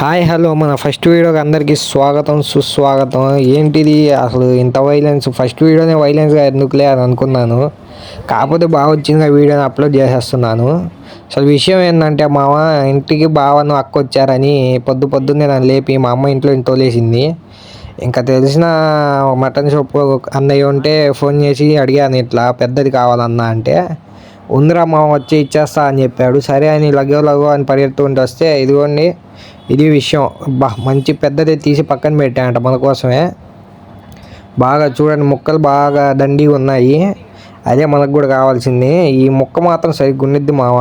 Hi hello మన first వీడియోకి అందరికీ స్వాగతం సుస్వాగతం. ఏంటిది అసలు ఇంత వైలెన్స్? ఫస్ట్ వీడియోనే వైలెన్స్గా ఎందుకులే అని అనుకున్నాను. కాకపోతే బాగా వచ్చింది వీడియోని అప్లోడ్ చేసేస్తున్నాను. అసలు విషయం ఏంటంటే మామ ఇంటికి బావను అక్క వచ్చారని పొద్దున్నే నన్ను లేపి మా అమ్మ ఇంట్లో తోలేసింది. ఇంకా తెలిసిన మటన్ షాప్ అన్నయ్య ఉంటే ఫోన్ చేసి అడిగాను, ఇట్లా పెద్దది కావాలన్నా అంటే ఉందిరా మామ వచ్చి ఇచ్చేస్తా అని చెప్పాడు. సరే అని లగో అని పరిగెత్తుకుంటూ వస్తే ఇదిగోండి ఇది విషయం. మంచి పెద్దది తీసి పక్కన పెట్టాయంట మన కోసమే. బాగా చూడండి, ముక్కలు బాగా దండిగా ఉన్నాయి. అదే మనకు కూడా కావాల్సింది. ఈ ముక్క మాత్రం సరిగ్గా ఉండిద్ది మామ.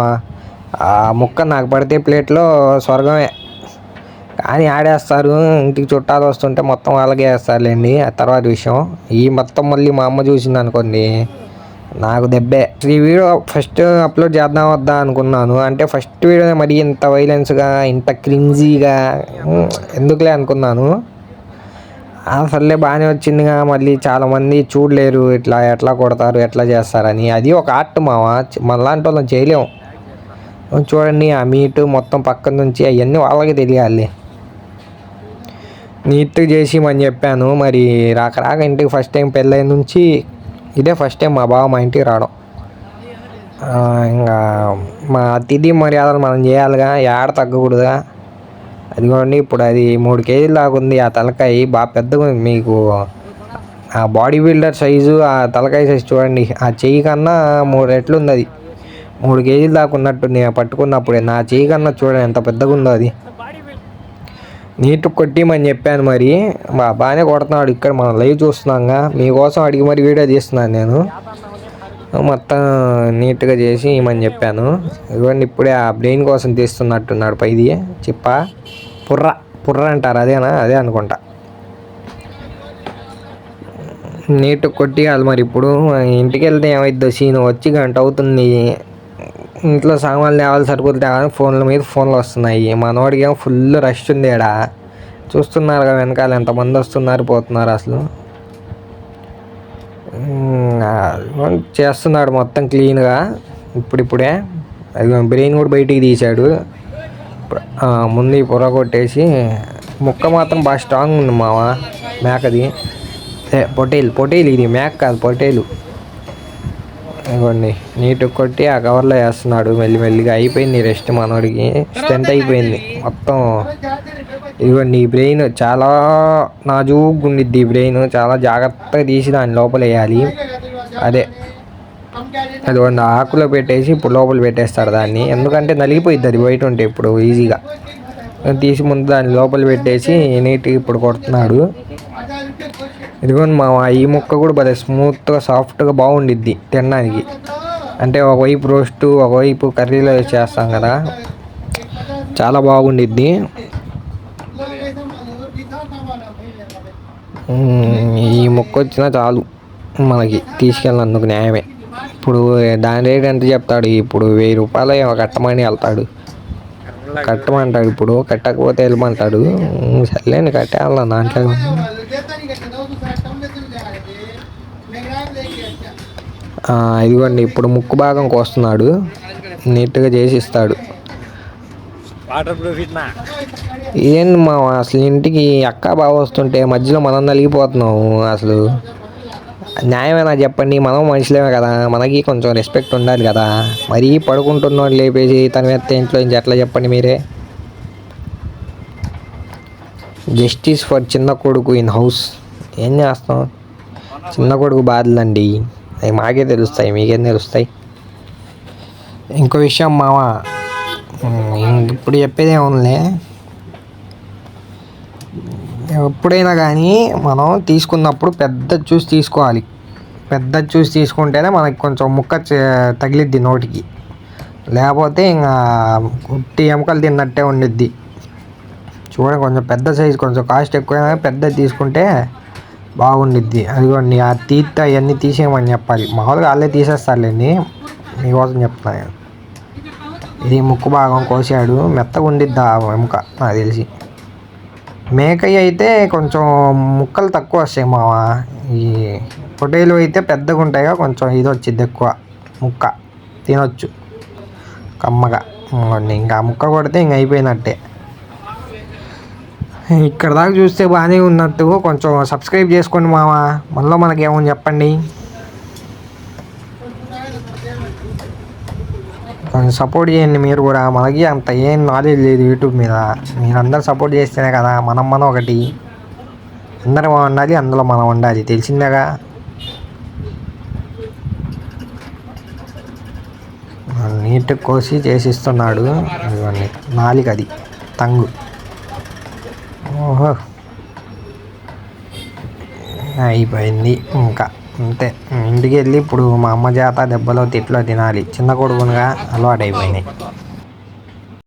ఆ ముక్క నాకు పడితే ప్లేట్లో స్వర్గమే. కానీ ఆడేస్తారు, ఇంటికి చుట్టాలు వస్తుంటే మొత్తం అలాగే వేస్తారులేండి, ఆ తర్వాత విషయం. ఈ మొత్తం మళ్ళీ మా అమ్మ చూసింది అనుకోండి, నాకు దెబ్బే. ఈ వీడియో ఫస్ట్ అప్లోడ్ చేద్దాం వద్దా అనుకున్నాను. అంటే ఫస్ట్ వీడియోనే మరి ఇంత వైలెన్స్గా ఇంత క్రింజీగా ఎందుకులే అనుకున్నాను. అసలే బాగానే వచ్చిందిగా. మళ్ళీ చాలామంది చూడలేరు, ఇట్లా ఎట్లా కొడతారు ఎట్లా చేస్తారని. అది ఒక ఆర్ట్ మామ, మనలాంటి వాళ్ళని చేయలేము. చూడండి ఆ మీటు మొత్తం పక్కన నుంచి అవన్నీ వాళ్ళకి తెలియాలి. నీట్గా చేసి అని చెప్పాను. మరి రాక ఇంటికి ఫస్ట్ టైం పెళ్ళైన నుంచి ఇదే ఫస్ట్ టైం మా బావ మా ఇంటికి రావడం. ఇంకా మా అతిథి మర్యాదలు మనం చేయాలిగా, ఏడ తగ్గకూడదుగా. అదిగోండి ఇప్పుడు అది 3 కేజీలు దాకా ఉంది. ఆ తలకాయ బాగా పెద్దగా ఉంది. మీకు ఆ బాడీ బిల్డర్ సైజు ఆ తలకాయ సైజు చూడండి. ఆ చెయ్యి కన్నా 3 రెట్లు ఉంది. అది 3 కేజీలు దాకా ఉన్నట్టుంది పట్టుకున్నప్పుడే. నా చెయ్యి కన్నా చూడండి ఎంత పెద్దగా ఉందో. అది నీట్ కొట్టిమని చెప్పాను. మరి బాగానే కొడుతున్నాడు. ఇక్కడ మనం లైవ్ చూస్తున్నాంగా, మీకోసం అడిగి మరి వీడియో తీస్తున్నాను నేను. మొత్తం నీట్గా చేసి ఇమని చెప్పాను. ఇవ్వండి ఇప్పుడే ఆ బ్రెయిన్ కోసం తీస్తున్నట్టున్నాడు. పైది చిప్ప పుర్ర అంటారు, అదేనా? అదే అనుకుంటా. నీట్ కొట్టియాలి. మరి ఇప్పుడు ఇంటికి వెళ్తే ఏమైద్దో సీన్. వచ్చి గంట అవుతుంది. ఇంట్లో సామాన్లు తేవాలి, సరుకులు తేవాలి, ఫోన్ల మీద ఫోన్లు వస్తున్నాయి. మనోడికి ఏమో ఫుల్ రష్ ఉంది. ఆడ చూస్తున్నారు కదా వెనకాల ఎంతమంది వస్తున్నారు పోతున్నారు. అసలు చేస్తున్నాడు మొత్తం క్లీన్గా. ఇప్పుడే అది బ్రెయిన్ కూడా బయటికి తీశాడు. ముందు ఈ పొర కొట్టేసి ముక్క మాత్రం బాగా స్ట్రాంగ్ ఉంది మామ. మేకది పొటేలు ఇది మేక కాదు, పొటేలు. ఇవ్వండి నీట్గా కొట్టి ఆ కవర్లో వేస్తున్నాడు మెల్లిమెల్లిగా. అయిపోయింది రెస్ట్ మనోడికి, స్ట్రెంత్ అయిపోయింది మొత్తం. ఇదిగోండి ఈ బ్రెయిన్ చాలా నాజూగ్గా ఉండిద్ది. ఈ బ్రెయిన్ చాలా జాగ్రత్తగా తీసి దాని లోపల వేయాలి. అదిగోండి ఆకులో పెట్టేసి ఇప్పుడు లోపల పెట్టేస్తాడు దాన్ని. ఎందుకంటే నలిగిపోయిద్ది అది బయట ఉంటే. ఇప్పుడు ఈజీగా తీసి ముందు దాన్ని లోపల పెట్టేసి నీట్గా ఇప్పుడు కొడుతున్నాడు. ఇదిగోండి మా ఈ ముక్క కూడా భలే స్మూత్గా సాఫ్ట్గా బాగుండిద్ది తినడానికి. అంటే ఒకవైపు రోస్టు ఒకవైపు కర్రీలో చేస్తాం కదా, చాలా బాగుండిద్ది. ఈ ముక్క వచ్చినా చాలు మనకి తీసుకెళ్ళినందుకు న్యాయమే. ఇప్పుడు దాని రేట్ ఎంత చెప్తాడు? ఇప్పుడు 1000 రూపాయలు కట్టమని వెళ్తాడు, కట్టమంటాడు. ఇప్పుడు కట్టకపోతే వెళ్ళమంటాడు. సర్లేండి కట్టేయాల దాంట్లో. ఇదిగోండి ఇప్పుడు ముక్కు భాగం కోస్తున్నాడు, నీట్గా చేసి ఇస్తాడు. ఏంది మా అసలు ఇంటికి అక్క బాగా వస్తుంటే మధ్యలో మనం నలిగిపోతున్నాము. అసలు న్యాయమేనా చెప్పండి? మనం మనుషులేమే కదా, మనకి కొంచెం రెస్పెక్ట్ ఉండాలి కదా. మరీ పడుకుంటున్నాడు లేపేసి తన మీద ఇంట్లో నుంచి ఎట్లా చెప్పండి మీరే? జస్టిస్ ఫర్ చిన్న కొడుకు ఇన్ హౌస్. ఏం చేస్తాం, చిన్న కొడుకు బాధలండి అవి మాకే తెలుస్తాయి, మీకేం తెలుస్తాయి? ఇంకో విషయం మామ, ఇప్పుడు చెప్పేది ఏముందిలే. ఎప్పుడైనా కానీ మనం తీసుకున్నప్పుడు పెద్ద చూసి తీసుకోవాలి. పెద్ద చూసి తీసుకుంటేనే మనకి కొంచెం ముక్క తగిలిద్ది నోటికి. లేకపోతే ఇంకా ఉట్టి ఎముకలు తిన్నట్టే ఉండిద్ది. చూడండి కొంచెం పెద్ద సైజు, కొంచెం కాస్ట్ ఎక్కువైనా పెద్దది తీసుకుంటే బాగుండిద్ది. అదిగోండి ఆ తీర్థ అవన్నీ తీసేయమని చెప్పాలి. మామూలుగా వాళ్ళే తీసేస్తారులేండి, మీకోసం చెప్తున్నాను. ఇది ముక్కు భాగం కోసాడు. మెత్తగా ఉండిద్ది ఆ ఎముక నాకు తెలిసి. మేకయ్య అయితే కొంచెం ముక్కలు తక్కువ వస్తాయి మామ. ఈ పొటేలు అయితే పెద్దగా ఉంటాయిగా, కొంచెం ఇది వచ్చిద్ది ఎక్కువ ముక్క, తినొచ్చు కమ్మగా. ఇంకా ముక్క కొడితే ఇంక అయిపోయినట్టే. ఇక్కడ దాకా చూస్తే బాగానే ఉన్నట్టు, కొంచెం సబ్స్క్రైబ్ చేసుకోండి మామ, మనలో మనకేమని చెప్పండి, కొంచెం సపోర్ట్ చేయండి మీరు కూడా. మనకి అంత ఏం నాలెడ్జ్ లేదు యూట్యూబ్ మీద, మీరు అందరు సపోర్ట్ చేస్తేనే కదా మనం ఒకటి, అందరం ఉండాలి, అందులో మనం ఉండాలి, తెలిసిందేగా. నీట్ కోసి చేసిస్తున్నాడు, ఇవన్నీ నాలికది తంగు. ఓహో అయిపోయింది ఇంకా అంతే. ఇంటికి వెళ్ళి ఇప్పుడు మా అమ్మ చేత దెబ్బలో తిట్లో తినాలి, చిన్న కొడుకునిగా అలవాటు అయిపోయినాయి.